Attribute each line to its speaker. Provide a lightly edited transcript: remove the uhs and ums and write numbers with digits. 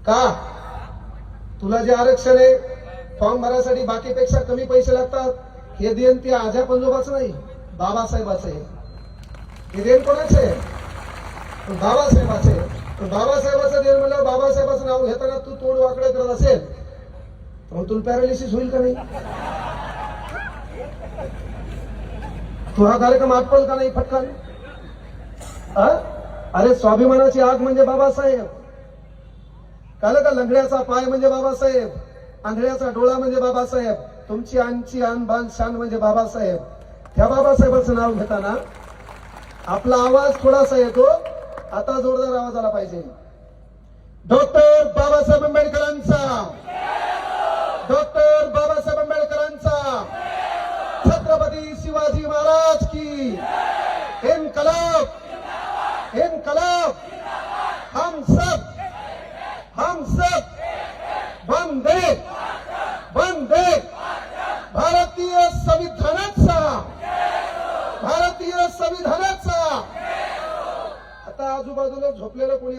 Speaker 1: का तुला जे आरक्षण आहे फॉर्म भरायसाठी बाकीपेक्षा कमी पैसे लागतात, हे देण ते आजा पंजोबाचं नाही, बाबासाहेबाचं आहे. हे देण कोणाचं आहे? बाबासाहेबाचं आहे. बाबासाहेबाचं देण म्हणलं, बाबासाहेबाचं नाव घेताना तू तोंड वाकडं करत असेल तर मग तुला पॅरालिसिस होईल का नाही? तू हा कार्यक्रम आटपल का नाही फटकान? अरे स्वाभिमानाची आग म्हणजे बाबासाहेब. काल का लंगड्याचा पाय म्हणजे बाबासाहेब, आंधळ्याचा डोळा म्हणजे बाबासाहेब, तुमची आनची आन बान शान म्हणजे बाबासाहेब. त्या बाबासाहेबाचं नाव घेताना आपला आवाज थोडासा येतो, आता जोरदार आवाज आला पाहिजे. डॉक्टर बाबासाहेब आंबेडकरांचा, डॉक्टर बाबासाहेब आंबेडकरांचा, छत्रपती शिवाजी महाराज की इनकलाब, इनकलाब. हम सब वंदे वंदे भारतीय संविधानाचा, भारतीय संविधानाचा. आता आजूबाजूला झोपलेलं कोणी